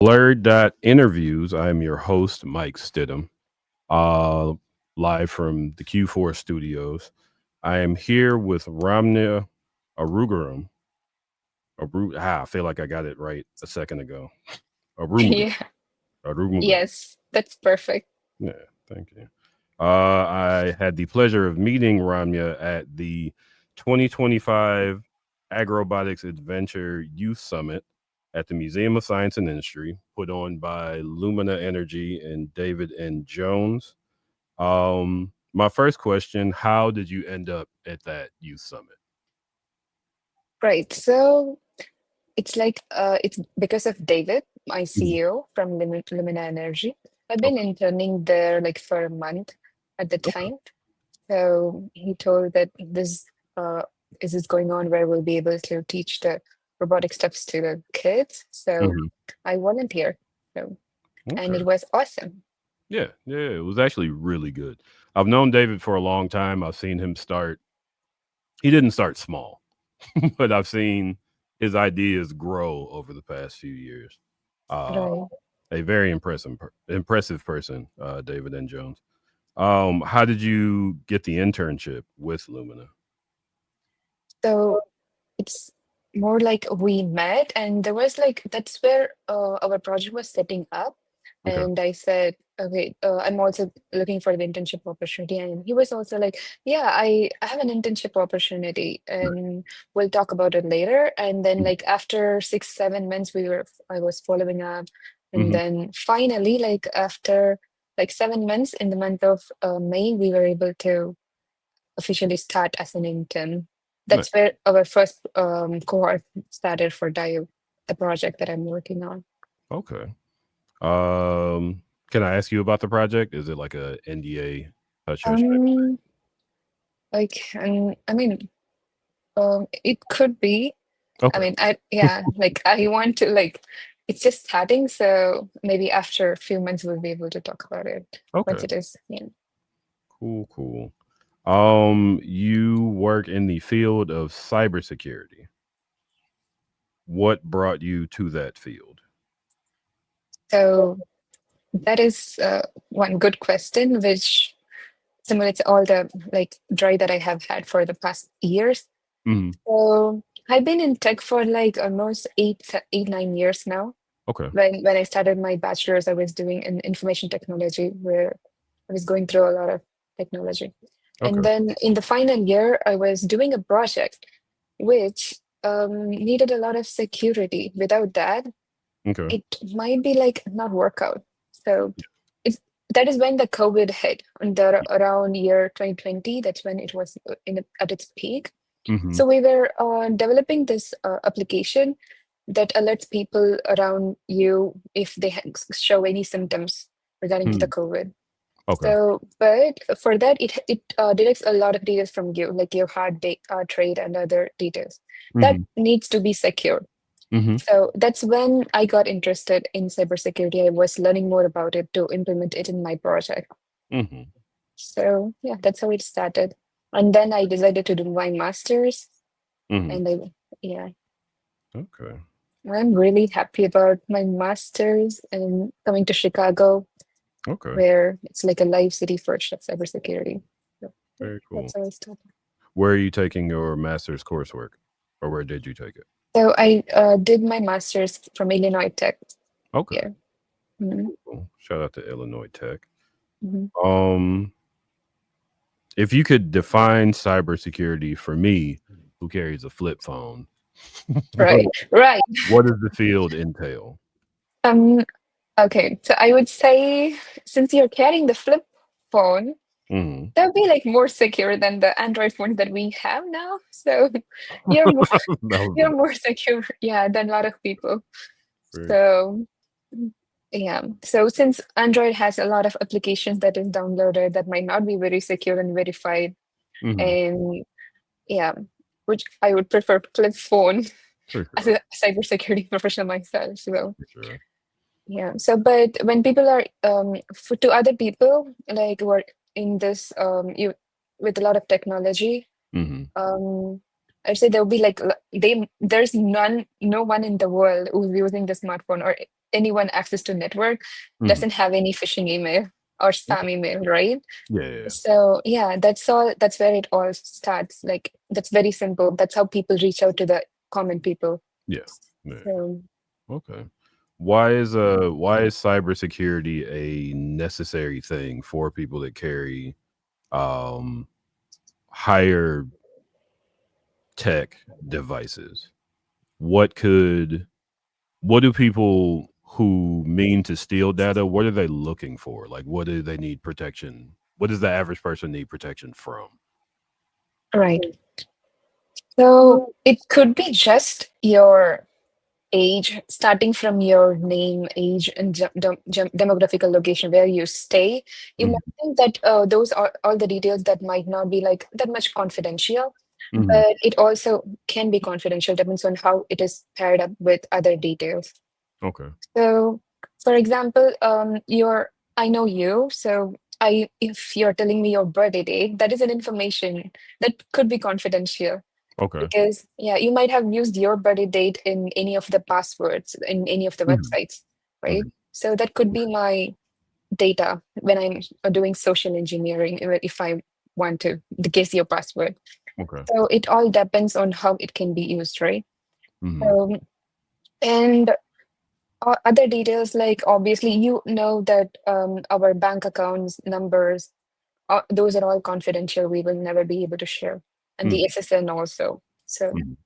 BlurdDotInterviews. I am your host, Mike Stidham, uh, live from the Q4 studios. I am here with Ramya Arumugam. I feel like I got it right a second ago. Arumugam. Yeah, Arumugam. yes, that's perfect. Yeah, thank you. I had the pleasure of meeting Ramya at the 2025 Agrobotics Adventure Youth Summit at the Museum of Science and Industry, put on by Lumina Energy and David N. Jones. My first question: how did you end up at that youth summit? Right. So it's because of David, my Mhm. CEO from Lumina Energy. I've been Okay. interning there like for a month at the Okay. time. So he told that uh this is going on where we'll be able to teach the robotic stuffs to the kids. So Mhm. I volunteered. So and Okay. it was awesome. Yeah. Yeah. It was actually really good. I've known David for a long time. I've seen him start. He didn't start small, but I've seen his ideas grow over the past few years. Uh, Right. a very impressive person, David N. Jones. How did you get the internship with Lumina? So it's more like we met, and there was like that's where our project was setting up. Okay. And I said, okay, I'm also looking for the internship opportunity. And he was also like, yeah, I have an internship opportunity, Right. and we'll talk about it later. And then Mhm. like after 6, 7 months, I was following up, and Mhm. then finally, like after like 7 months, in the month of May, we were able to officially start as an intern. Nice. That's where our first cohort started for Dive, the project that I'm working on. Okay. Um, can I ask you about the project? Is it like a NDA hush hush type? Um, I mean, it could be. I Okay. mean, I want to like, it's just starting, so maybe after a few months we'll be able to talk about it once Okay. it is. Yeah. Cool. Cool. You work in the field of cybersecurity. What brought you to that field? So that is one good question, which simulates all the like drive that I have had for the past years. Mhm. So I've been in tech for like almost 9 years now. Okay. When I started my bachelor's, I was doing in information technology, where I was going through a lot of technology. And Okay. then in the final year, I was doing a project which needed a lot of security. Without that, Okay. it might be like not work out. So it's that is when the COVID hit, and around year 2020. That's when it was at its peak. Mhm. So we were developing this application that alerts people around you if they show any symptoms regarding to the Mm. COVID. Okay. So, but for that, it detects a lot of details from you, like your heart rate and other details. That Mhm. needs to be secure. Mhm. So that's when I got interested in cybersecurity. I was learning more about it to implement it in my project. Mhm. So yeah, that's how it started. And then I decided to do my master's, Mhm. and yeah, Okay. I'm really happy about my master's and coming to Chicago, Okay. where it's like a live city for cybersecurity. So yeah, Very that's cool. how I started. Where are you taking your master's coursework, or where did you take it? So I did my master's from Illinois Tech Okay. here. Mhm, Cool. Shout out to Illinois Tech. mhm. Um, if you could define cybersecurity for me, who carries a flip phone, what Right, right. what does the field entail? Um, okay, so I would say since you're carrying the flip phone, Mhm. that'll be like more secure than the Android phones that we have now. So you're more That was you're nice. more secure, yeah, than a lot of people. Very So yeah. So since Android has a lot of applications that is downloaded that might not be very secure and verified, mhm. and yeah, which I would prefer flip phone For as sure. a cybersecurity professional myself. So For sure. yeah. So but when people are for to other people like who are in this you with a lot of technology, Mhm. um I'd say there'll be like there's no one in the world who's using the smartphone or anyone access to network Mhm. doesn't have any phishing email or spam email, right? Yeah, yeah, yeah. So yeah, that's all. That's where it all starts. Like that's very simple. That's how people reach out to the common people. Yeah. Yeah. So Okay. Why is cybersecurity a necessary thing for people that carry um higher tech devices? What could what do people who mean to steal data, what are they looking for? Like what do they need protection? What does the average person need protection from? right. So it could be just your age, starting from your name, age, and demographical location where you stay. You Mhm. might think that those are all the details that might not be like that much confidential, Mhm. but it also can be confidential, depends on how it is paired up with other details. Okay. So, for example, I know you, so if you're telling me your birthday date, that is an information that could be confidential Okay. because, yeah, you might have used your birthday date in any of the passwords in any of the Mhm. websites, right? Mhm. So that could be my data when I'm doing social engineering, if I want to guess your password. Okay. So it all depends on how it can be used, right? Mhm. Um, and other details, like obviously, you know that our bank accounts, numbers, those are all confidential. We will never be able to share. And the Mhm. SSN also. So, Mhm.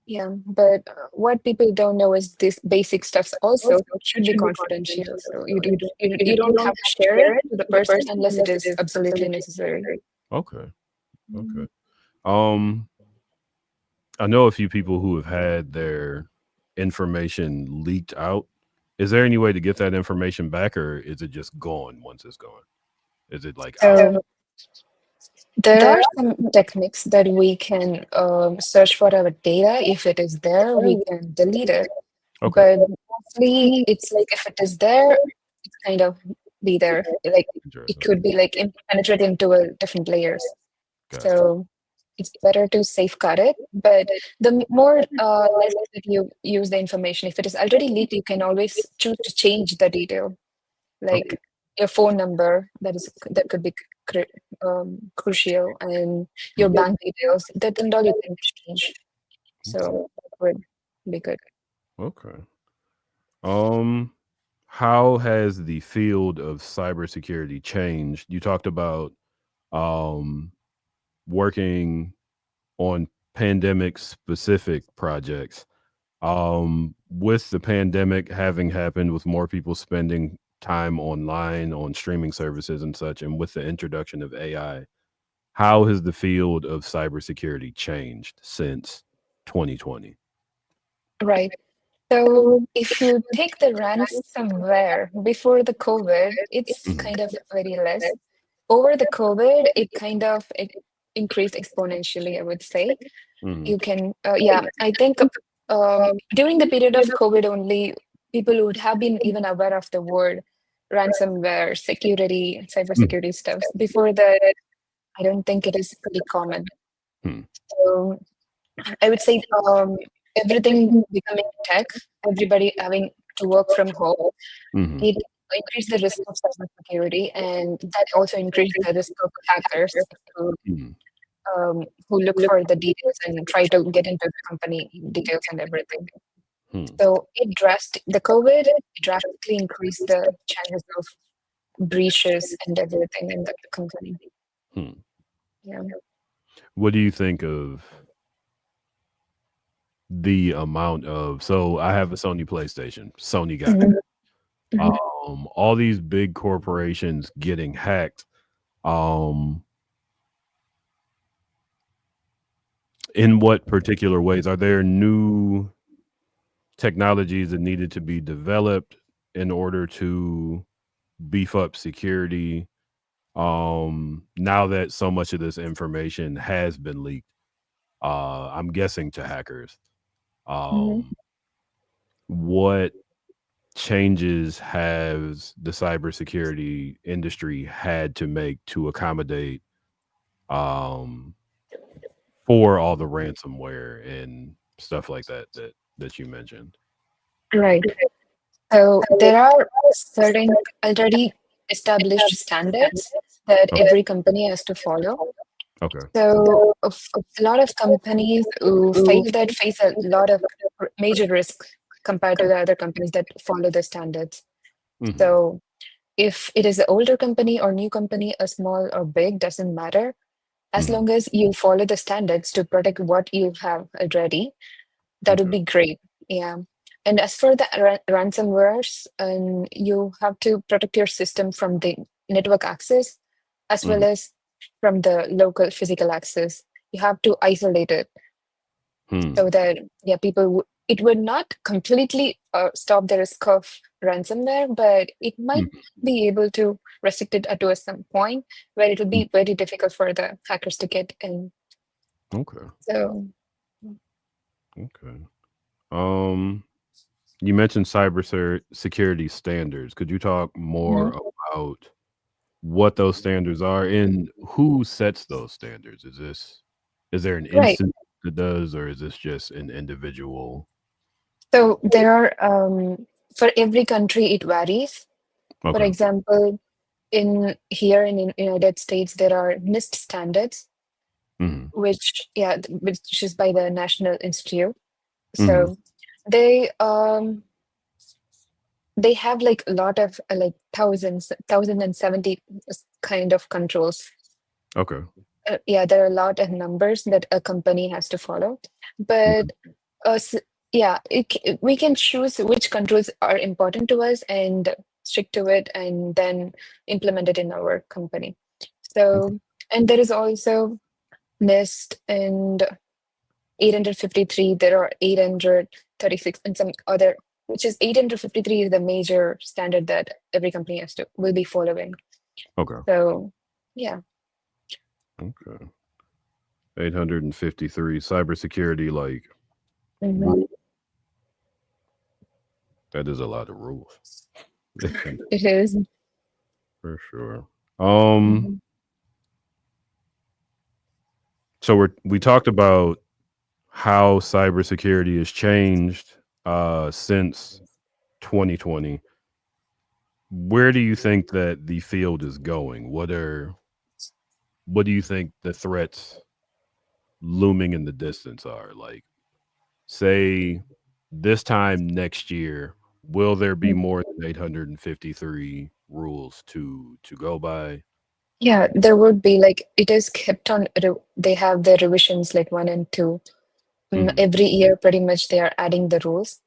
yeah. But what people don't know is this basic stuffs also should be confidential. So you don't have to share it to the person unless it is absolutely necessary. Okay. Okay. Mm. Um I know a few people who have had their information leaked out. Is there any way to get that information back, or is it just gone once it's gone? Is it like out? So there are some techniques that we can search for our data. If it is there, we can delete it. Okay. But mostly, it's like if it is there, it's kind of be there. Like it Interesting. could be like penetrate into a different layers. Gotcha. So it's better to safeguard it. But more less that you use the information, if it is already leaked, you can always choose to change the detail, Okay. like your phone number. That could be crucial, and your Mhm. bank details. That and all you can change. Okay. So that would be good. Okay. Um, how has the field of cybersecurity changed? You talked about um working on pandemic specific projects. With the pandemic having happened, with more people spending time online on streaming services and such, and with the introduction of AI, how has the field of cybersecurity changed since 2020? Right. So if you take the ransomware before the COVID, it's Mhm. kind of very less. Over the COVID, it kind of increased exponentially, I would say. Mhm. You can, yeah, I think during the period of COVID only, people would have been even aware of the word ransomware, security, Mhm. cybersecurity stuff. Before that, I don't think it is pretty common. Mhm. So I would say everything becoming tech, everybody having to work from home, Mhm. it increased the risk of cybersecurity, and that also increased the risk of hackers Mhm. who look for the details and try to get into the company details and everything. Mhm. So the COVID drastically increased the chances of breaches and everything in the company. Mhm. Yeah. What do you think of the amount of so I have a Sony PlayStation. Sony got Mhm, mhm. all these big corporations getting hacked. Um, in what particular ways are there new technologies that needed to be developed in order to beef up security? Now that so much of this information has been leaked, I'm guessing to hackers. Mhm. Um, what changes has the cybersecurity industry had to make to accommodate um for all the ransomware and stuff like that that you mentioned? Right. So there are certain already established standards that Okay. every company has to follow. Okay. So a lot of companies who fail that face a lot of major risks compared to the other companies that follow the standards. Mm-hmm. So if it is an older company or new company, a small or big, doesn't matter. As Mm-hmm. long as you follow the standards to protect what you have already, that would Okay. be great. Yeah. And as for the ransomwares, you have to protect your system from the network access as Mm-hmm. well as from the local physical access. You have to isolate it Hmm. so that, yeah, it would not completely stop the risk of ransomware, but it might Mm-hmm. be able to restrict it to a some point where it will be very difficult for the hackers to get in. Okay. So, Okay. Um, you mentioned security standards. Could you talk more mhm. about what those standards are and who sets those standards? Is there an Right. instance that does, or is this just an individual? So there are for every country it varies. For Okay. example, in here in United States there are NIST standards, Mm-hmm. which is by the National Institute. Mm-hmm. So they um they have like a lot of like 1070 kind of controls. Okay. Yeah, there are a lot of numbers that a company has to follow, Okay. but yeah, we can choose which controls are important to us and stick to it and then implement it in our company. Okay. So, and there is also NIST and 853, there are 836 and some other, which is 853 is the major standard that every company will be following. Okay. So, yeah. Okay. 853 cybersecurity, like Mhm. ru- that is a lot of rules. It is. For sure. Um, Mhm. so we talked about how cybersecurity has changed since 2020. Where do you think that the field is going? What do you think the threats looming in the distance are? Like, say this time next year, will there be more than 853 rules to go by? Yeah, there would be like it is kept on. They have their revisions like one and two. Hmm. Every year, pretty much, they are adding the rules,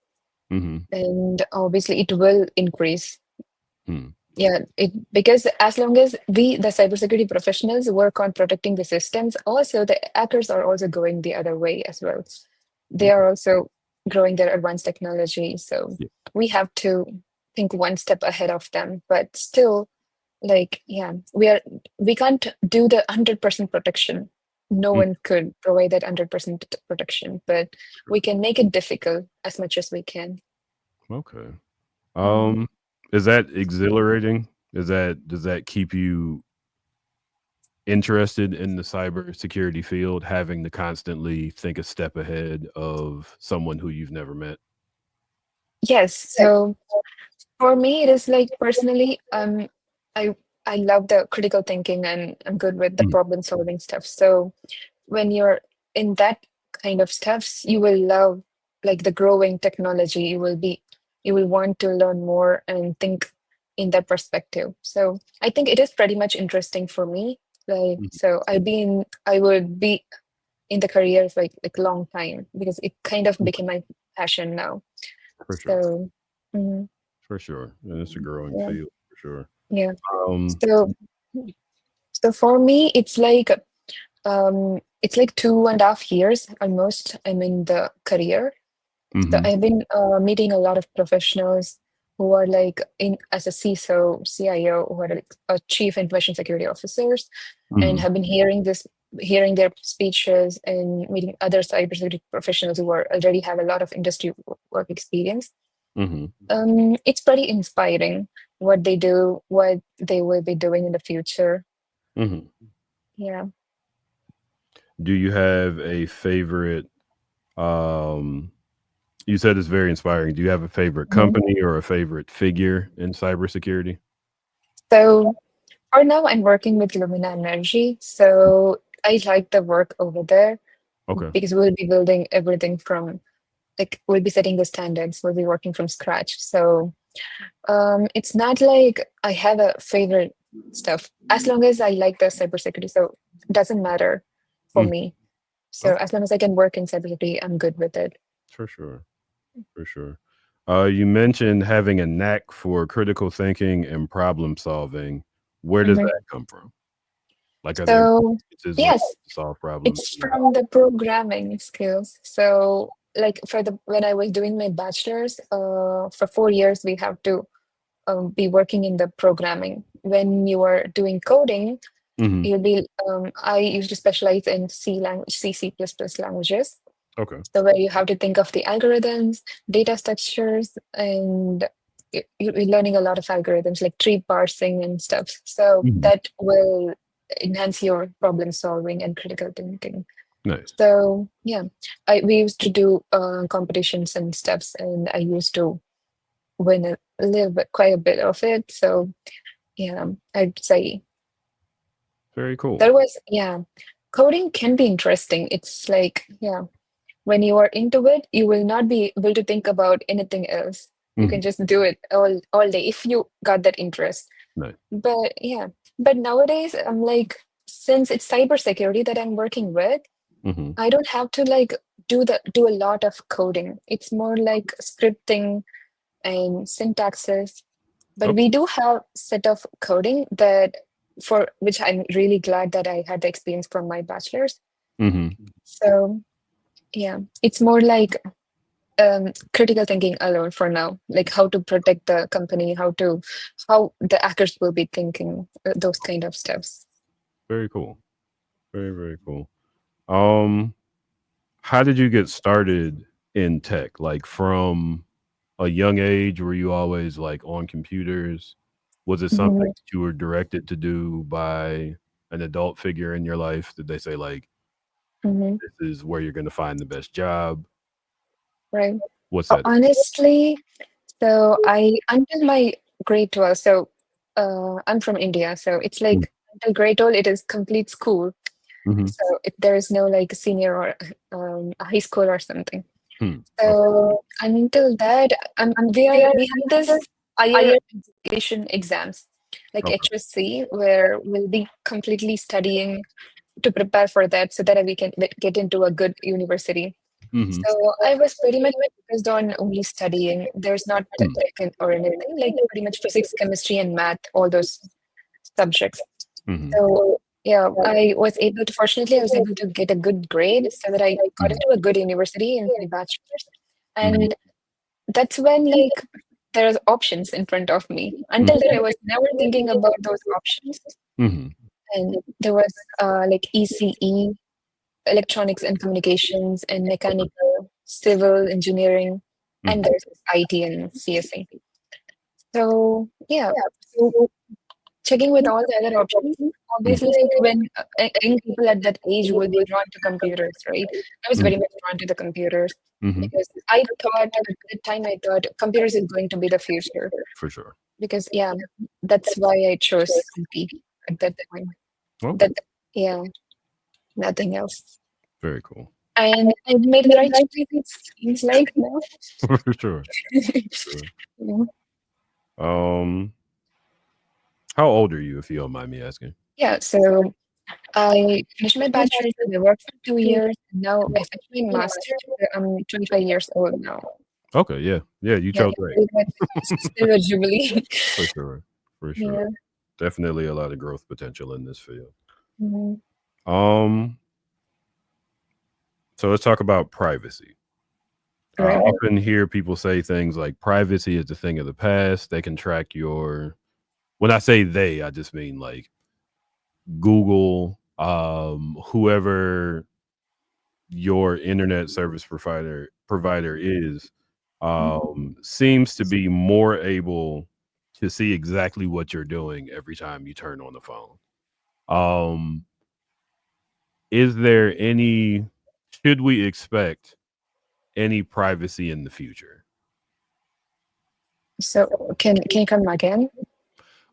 Hmm. and obviously, it will increase. Hmm. Yeah, it because as long as we, the cybersecurity professionals, work on protecting the systems, also the hackers are also going the other way as well. They Okay. are also growing their advanced technology, so Yeah. we have to think one step ahead of them. But still, like, yeah, we can't do the 100% protection. No Mm, one could provide that 100% protection, but we can make it difficult as much as we can. okay. Mhm. Um, is that exhilarating? Does that keep you interested in the cybersecurity field, having to constantly think a step ahead of someone who you've never met? Yes, so for me, it is like personally, I I love the critical thinking and I'm good with the Mm, problem solving stuff. So when you're in that kind of stuffs, you will love like the growing technology. You will want to learn more and think in that perspective. So I think it is pretty much interesting for me. Like mhm, so I would be in the career for like long time because it kind of okay, became my passion now. for sure, So mhm, for sure, and it's a growing yeah, field for sure. yeah. Um, So so for me, it's like 2.5 years almost. I'm in the career. So mhm, I've been meeting a lot of professionals who are like in as a CISO, CIO, who are like chief information security officers, and mhm, have been hearing their speeches and meeting other cybersecurity professionals who already have a lot of industry work experience. mhm, It's pretty inspiring what they do, what they will be doing in the future. mhm. Yeah. Do you have a favorite um You said it's very inspiring. Do you have a favorite Mhm. company or a favorite figure in cybersecurity? So for now, I'm working with Lumina Energy. So I like the work over there Okay. because we'll be building everything from like we'll be setting the standards. We'll be working from scratch. So it's not like I have a favorite stuff. As long as I like the cybersecurity, so it doesn't matter for Mm, me. So okay. as long as I can work in cybersecurity, I'm good with it. For sure. For sure. You mentioned having a knack for critical thinking and problem solving. Where does Mhm. that come from? Like, are there So experiences where yes, you solve problems? it's from the programming skills. So like for the when I was doing my bachelor's, for 4 years we have to be working in the programming. When you are doing coding, Hmm. you'll be I used to specialize in C++ languages. Okay. So where you have to think of the algorithms, data structures, and you're learning a lot of algorithms like tree parsing and stuff. So Hmm. that will enhance your problem solving and critical thinking. Nice. So yeah, we used to do competitions and stuffs, and I used to win a little bit, quite a bit of it. So yeah, I'd say Very cool. there was yeah, coding can be interesting. It's like yeah, when you are into it, you will not be able to think about anything else. You Hmm. can just do it all day if you got that interest. Nice. But yeah, but nowadays I'm like, since it's cybersecurity that I'm working with, Hmm. I don't have to like do a lot of coding. It's more like scripting and syntaxes. But Okay. we do have set of coding that for which I'm really glad that I had the experience from my bachelor's. Hmm. So yeah, it's more like critical thinking alone for now, like how to protect the company, how the hackers will be thinking, those kind of steps. Very cool. Very, very cool. Um, how did you get started in tech? Like from a young age, were you always like on computers? Was it something Mhm, that you were directed to do by an adult figure in your life? Did they say like mhm, this is where you're going to find the best job? right. What's that? Honestly, so I until my grade 12, so I'm from India, so it's like until grade 12 it is complete school. Mm-hmm. So there is no like senior or a high school or something. Hmm. Okay. So until that, we have this higher education exams like Okay. HSC where we'll be completely studying to prepare for that so that we can get into a good university. Mm-hmm. So I was pretty much focused on only studying. There's not Hmm. tech or anything, like pretty much physics, chemistry, and math, all those subjects. Mm-hmm. So yeah, fortunately, I was able to get a good grade so that I got Mm-hmm. into a good university in my bachelor's. Mm-hmm. And that's when like there's options in front of me. Until then, I was never thinking about those options. Mm-hmm. And there was like ECE, electronics and communications, and Okay. mechanical, civil engineering, and Mm-hmm. there's IT and CSA. So yeah, so checking with all the other options. Obviously, like when young people at that age will be drawn to computers, right? I was very Mm-hmm. much drawn to the computers Mm-hmm. because I thought at the time I thought computers is going to be the future For sure. because yeah, that's why I chose IT at that point. Okay. That yeah, nothing else. Very cool. And I made the right choice. It seems like now. For sure. Sure. Yeah. Um, how old are you, if you don't mind me asking? Yeah, so I finished my bachelor's and I worked for 2 years. And now I finished my master's. I'm 25 years old now. Okay, yeah. Yeah, you Yeah, chose right. silver jubilee. For sure. For sure. Yeah. Definitely a lot of growth potential in this field. Mhm. Um, so let's talk about privacy. I Right. often hear people say things like privacy is a thing of the past. They can track your when I say they, I just mean like Google, whoever your internet service provider is, seems to be more able to see exactly what you're doing every time you turn on the phone. Um, is there any should we expect any privacy in the future? So can you come again?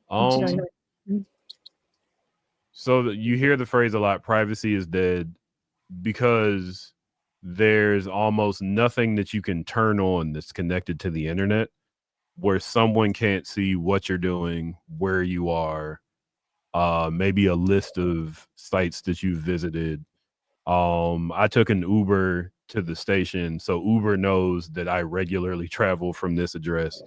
Um, Sorry. Mm. so you hear the phrase a lot, privacy is dead, because there's almost nothing that you can turn on that's connected to the internet where someone can't see what you're doing, where you are, maybe a list of sites that you've visited. I took an Uber to the station, so Uber knows that I regularly travel from this address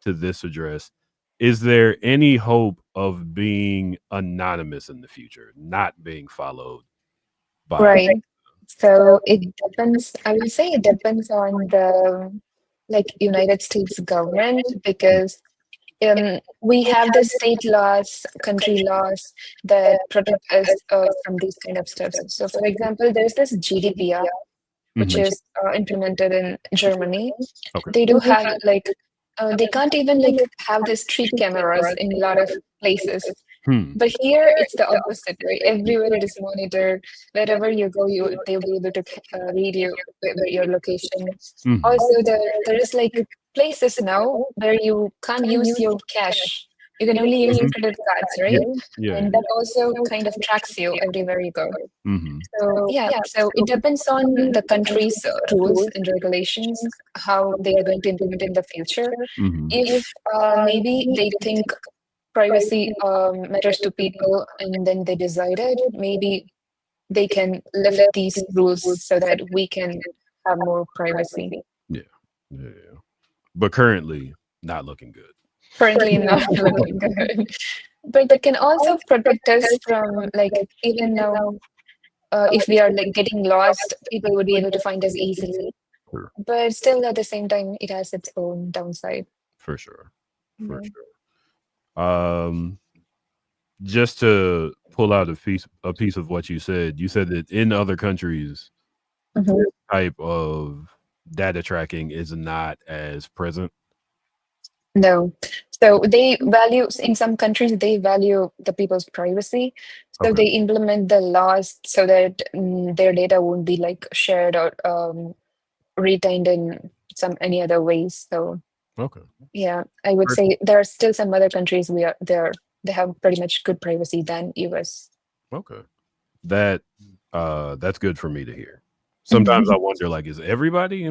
to this address. Is there any hope of being anonymous in the future, not being followed by? Right. So it depends. I will say it depends on the United States government because we have the state laws, country laws that protect us from these kind of stuff. So, for example, there's this GDPR, which Mhm. is implemented in Germany. Okay. They do have they can't even have the street cameras in a lot of places. Hmm. But here it's the opposite, right? Everywhere it is monitored. Wherever you go, they'll be able to read you where your location. Mhm. Also, there is places now where you can't use your cash. You can only use your Mhm. credit cards, Yeah. right? Yeah. And that also kind of tracks you everywhere you go. Mhm. So yeah, so it depends on the country's rules and regulations, how they are going to implement in the future. Mhm. If maybe they think privacy matters to people and then they decided maybe they can lift these rules so that we can have more privacy. Yeah. Yeah. Yeah. But currently, not looking good. Currently not looking good. But that can also protect us from even now if we are getting lost, people would be able to find us easily. For But still at the same time it has its own downside. for sure. For Yeah. sure. Just to pull out a piece of what you said that in other countries Mhm. this type of data tracking is not as present. No. So they value, in some countries, they value the people's privacy. So Okay. they implement the laws so that their data won't be shared or retained in some any other ways. So Okay. yeah, I would say there are still some other countries they have pretty much good privacy than US. Okay. That that's good for me to hear. Sometimes I wonder, like, is everybody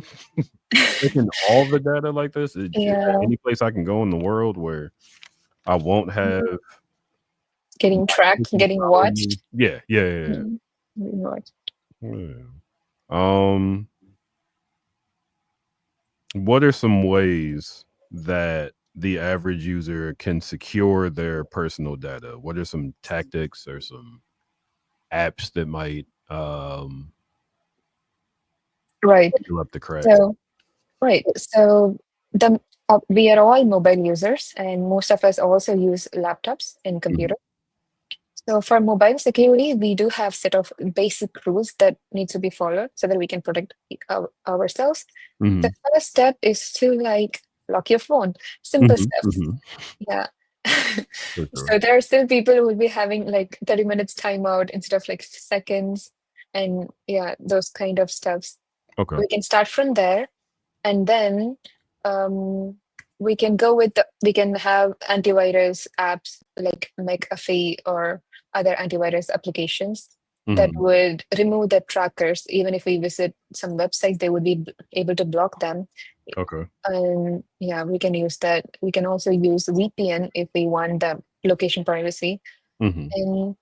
taking all the data like this? Is there Yeah, any place I can go in the world where I won't have getting my tracked, people getting following me? watched. Yeah, yeah, yeah, Mm, getting watched. yeah. Yeah. What are some ways that the average user can secure their personal data? What are some tactics or some apps that might Right. fill up the cracks? So right. So the we are all mobile users, and most of us also use laptops and Mhm, computers. So for mobile security, we do have set of basic rules that need to be followed so that we can protect ourselves. The mhm, first step is to lock your phone. Simple mhm, steps. mhm, Yeah. for sure. So there are still people who will be having 30 minutes timeout instead of seconds, and yeah, those kind of steps. Okay. We can start from there, and then um, we can go with we can have antivirus apps like McAfee or other antivirus applications that Mhm, would remove the trackers. Even if we visit some websites, they would be able to block them. okay. And yeah, we can use that. We can also use VPN if we want the location privacy. Mhm, And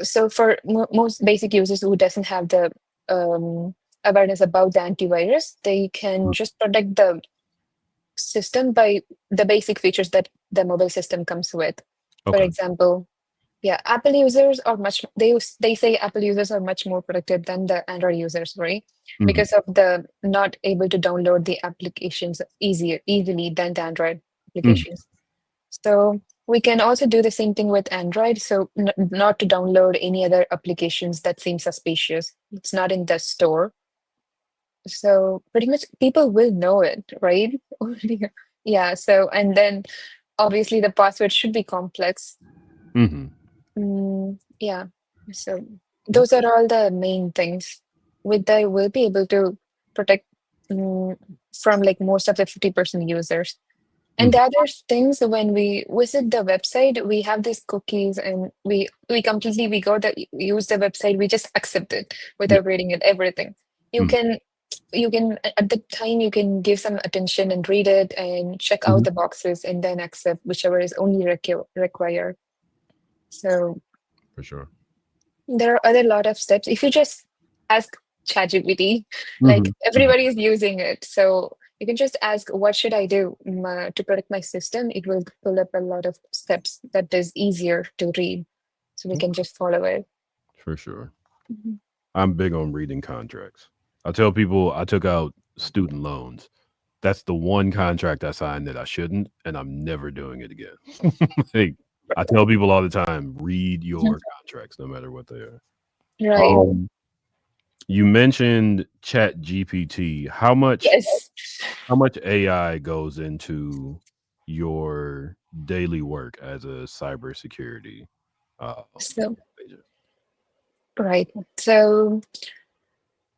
so for most basic users who doesn't have the um, awareness about the antivirus, they can mm, just protect the system by the basic features that the mobile system comes with. For okay. example, yeah, Apple users are they say Apple users are much more protected than the Android users, right? Mhm, Because of the not able to download the applications easily than the Android mhm, applications. So we can also do the same thing with Android. So not to download any other applications that seem suspicious. It's not in the store. So pretty much people will know it, right? Yeah. So and then obviously the password should be complex. mhm. Yeah. So those are all the main things. With that, we'll be able to protect mm, from like most of the 50% users. And Mhm. the other things, when we visit the website, we have these cookies, and we completely we go that use the website, we just accept it Yeah. without reading it, everything. You Mhm. can at the time you can give some attention and read it and check out Mhm. the boxes and then accept whichever is only required. So For sure. there are other lot of steps. If you just ask ChatGPT, like Mhm. Mhm. everybody is using it, so you can just ask, "What should I do to protect my system?" It will pull up a lot of steps that is easier to read, so we can Okay. just follow it. For sure. Mhm. I'm big on reading contracts. I tell people I took out student loans. That's the one contract I signed that I shouldn't, and I'm never doing it again. Like, I tell people all the time, read Mhm. your contracts, no matter what they are. Right. Um, you mentioned Chat GPT. Yes. How much AI goes into your daily work as a cybersecurity um, So agent? right. So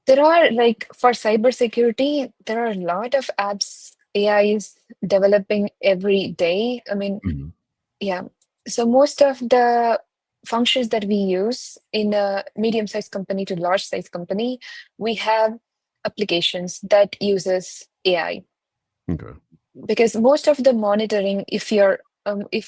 there are like for cybersecurity, there are a lot of apps AI is developing every day. I mean, Mhm. yeah. So most of the functions that we use in a medium-sized company to large-sized company, we have applications that uses AI, Okay. because most of the monitoring, if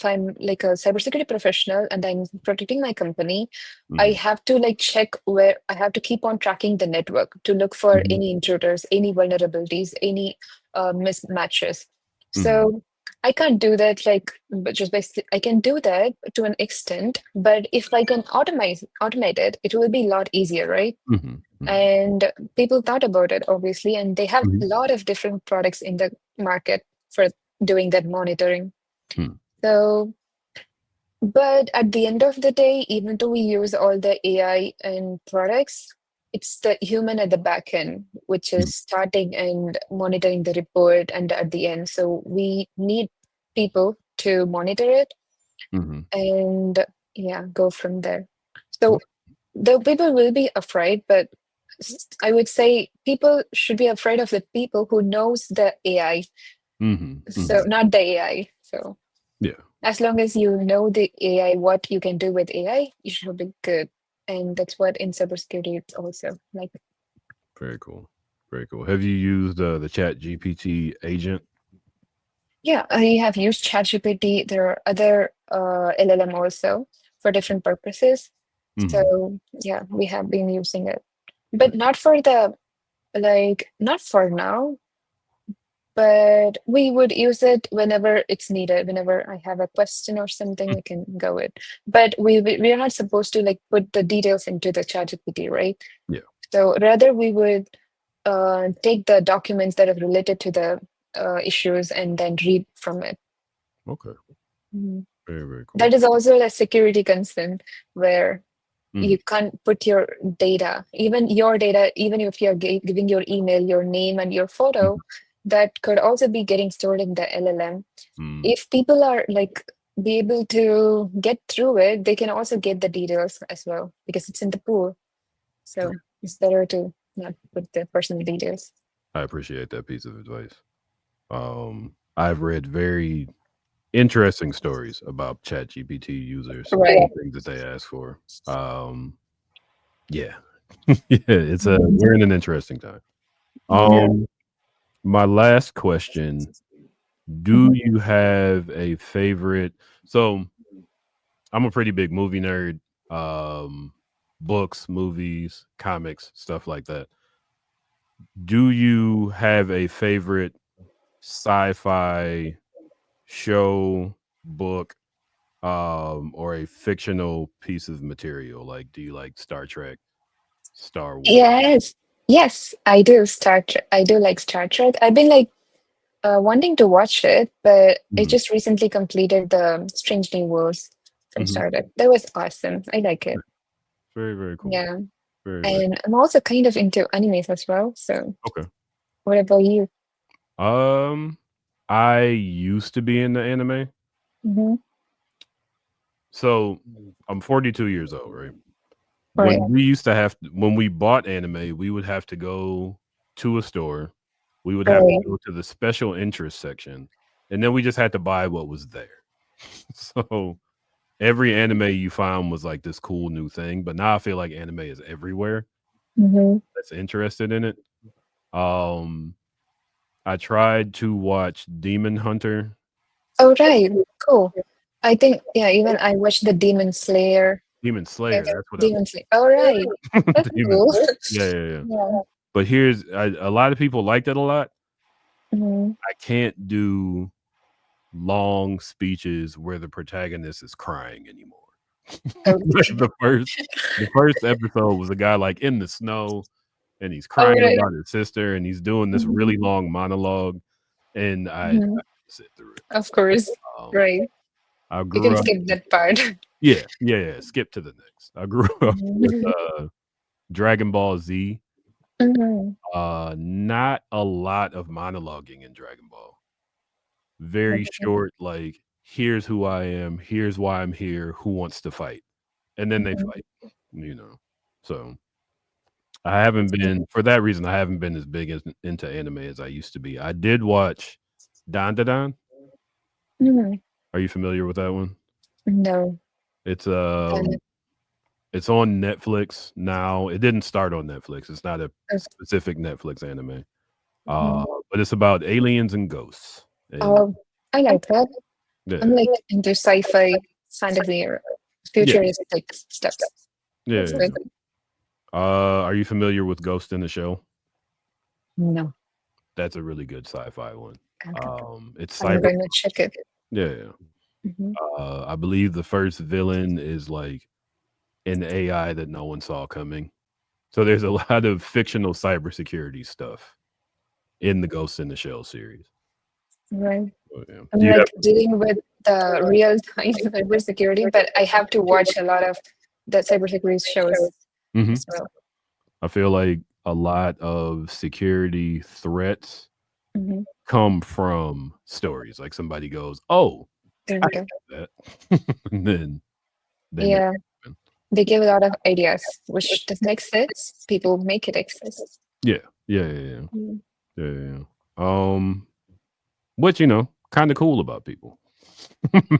I'm like a cybersecurity professional and I'm protecting my company, I Mhm. have to like check where I have to keep on tracking the network to look for Mhm. any intruders, any vulnerabilities, any mismatches. Mhm. So I can't do that like but just basically I can do that to an extent, but if I can automate it, it will be a lot easier, right? Mhm. Mhm. And people thought about it, obviously, and they have Mhm. a lot of different products in the market for doing that monitoring. Mhm. So, but at the end of the day, even though we use all the AI and products, it's the human at the back end, which Mhm. is starting and monitoring the report and at the end. So we need people to monitor it Mhm. and yeah, go from there. So Okay. the people will be afraid, but I would say people should be afraid of the people who knows the AI, Mhm. so Mhm. not the AI. So Yeah. as long as you know the AI, what you can do with AI, you should be good. And that's what in cybersecurity it's also like. Very cool. Very cool. Have you used the Chat GPT agent? Yeah, I have used ChatGPT. There are other LLM also for different purposes. Mhm. So yeah, we have been using it, but not for the like not for now, but we would use it whenever it's needed. Whenever I have a question or something, I can go it. But we are not supposed to like put the details into the ChatGPT, right? Yeah. So rather we would take the documents that are related to the issues and then read from it. Okay. Mhm. Very, very cool. That is also a security concern where Mhm. you can't put your data, even your data, even if you're giving your email, your name, and your Mhm. photo, that could also be getting stored in the LLM. Mm. If people are like be able to get through it, they can also get the details as well because it's in the pool. So it's better to not put the personal details. I appreciate that piece of advice. I've read very interesting stories about ChatGPT users and Right. the things that they ask for. Yeah, yeah, Mhm. we're in an interesting time. Yeah. Um, my last question: do Mhm. you have a favorite? So, I'm a pretty big movie nerd. Um, books, movies, comics, stuff like that. Do you have a favorite sci-fi show, book, or a fictional piece of material? Like, do you like Star Trek, Star Wars? Yes. Yes, I do. Star Trek. I do like Star Trek. I've been like wanting to watch it, but I Mhm, just recently completed the Strange New Worlds from mhm. Star Trek. That was awesome. I like it. Very, very cool. Yeah. Very, very And I'm also kind of into animes as well. So okay. what about you? Um, I used to be into anime. Hmm. So I'm 42 years old, right? Right. When we bought anime, we would have to go to a store. we would have to Right. go to the special interest section, and then we just had to buy what was there. So every anime you found was like this cool new thing, but now I feel like anime is everywhere Mm-hmm. that's interested in it. Um, I tried to watch Demon Hunter. Oh, right. Cool. I think, yeah, even I watched the Demon Slayer. Demon Slayer, Yes, that's what I Demon Slayer. Oh, right. meant. That's Demon. cool. Yeah, yeah, yeah. Yeah. But a lot of people liked it a lot. Mm-hmm. I can't do long speeches where the protagonist is crying anymore. Like Okay. the first episode was a guy like in the snow and he's Oh, crying right. about his sister and he's doing this Mhm. really long monologue and I Mhm. sit through it. Of course. Um, Right. I You can grew up. skip that part. Yeah, yeah, yeah. Skip to the next. I grew up with Mhm. Dragon Ball Z. Mhm. Not a lot of monologuing in Dragon Ball. Very Okay. short, like, here's who I am, here's why I'm here, who wants to fight? And then they Mhm. fight, you know. So I haven't That's good. been for that reason, I haven't been as big as into anime as I used to be. I did watch Dan Da Dan. Mhm. Are you familiar with that one? No. It's Uh, it's on Netflix now. It didn't start on Netflix. It's not a okay. specific Netflix anime. Mhm. But it's about aliens and ghosts. And Oh, I like that. I'm yeah, like into sci-fi, fantasy, or yeah, futuristic stuff. yeah, That's yeah. good. Are you familiar with Ghost in the Shell? No. That's a really good sci-fi one. Okay. It's I'm cyber. going to check it. Yeah, yeah. Mhm. I believe the first villain is like an AI that no one saw coming. So there's a lot of fictional cybersecurity stuff in the Ghost in the Shell series. Right. Oh, yeah. I'm Do you have? like dealing with the real-time cybersecurity, but I have to watch a lot of the cybersecurity shows Mhm. as well. I feel like a lot of security threats Hmm. come from stories. Like somebody goes, "Oh, There I we go. can do that," and then they make Yeah, it happen. they give a lot of ideas, which does make sense. People make it exist. Yeah, yeah, yeah, yeah, Mm. yeah, yeah. What kind of cool about people.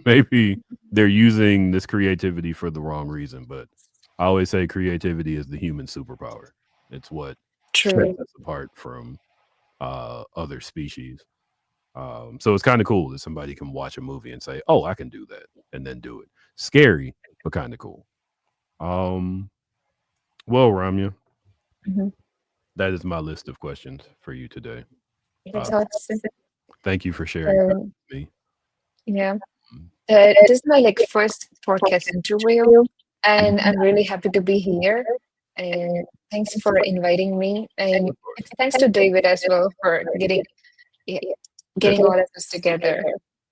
Maybe they're using this creativity for the wrong reason, but I always say creativity is the human superpower. It's what True. sets us apart from other species. So it's kind of cool that somebody can watch a movie and say, "Oh, I can do that," and then do it. Scary, but kind of cool. Um, well, Ramya, Hmm. that is my list of questions for you today. Uh, That's awesome. thank you for sharing time Um, with me. yeah, Mm, this is my like first podcast interview, and I'm really happy to be here. And thanks for inviting me. And of course, it's thanks to David as well for yeah, yeah, getting all of us together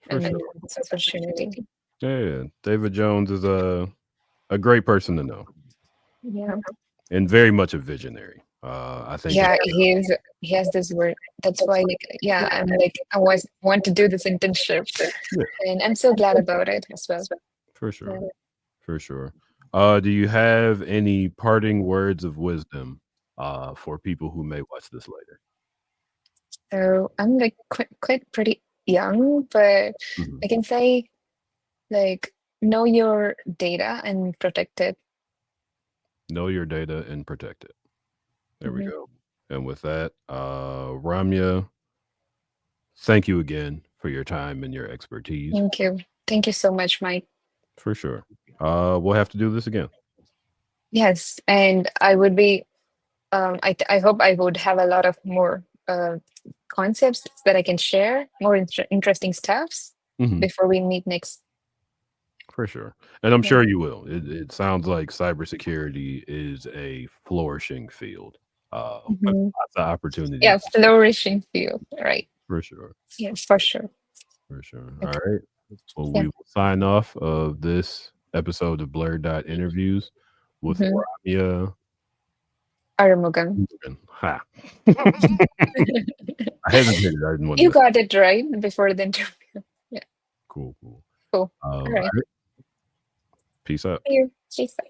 for and sure. this opportunity. Yeah, yeah. David Jones is a great person to know Yeah. and very much a visionary. I think Yeah, he has this word. That's why like yeah, I'm like I was want to do this internship yeah, and I'm so glad about it as well. for sure, Yeah. for sure. Do you have any parting words of wisdom for people who may watch this later? So I'm like quite pretty young, but Mhm. I can say like know your data and protect it. Know your data and protect it. There we Mhm. go. And with that, Ramya, thank you again for your time and your expertise. Thank you. Thank you so much, Mike. For sure. We'll have to do this again. Yes, and I would be I hope I would have a lot of more concepts that I can share, more interesting stuffs Mhm. before we meet next. For sure. And I'm Yeah. sure you will. It sounds like cybersecurity is a flourishing field with Mhm. lots of opportunities. Yeah, flourishing field. Right. For sure. Yes, for sure. For sure. All Okay. right. Well, Yeah. we will sign off of this episode of Interviews with Hmm. Ramya Arumugam. Arumugam. Ha. I hesitated. I didn't want to You miss. got it right before the interview. Yeah. Cool, cool. Cool. All All right. right. Peace out. See you. Peace out.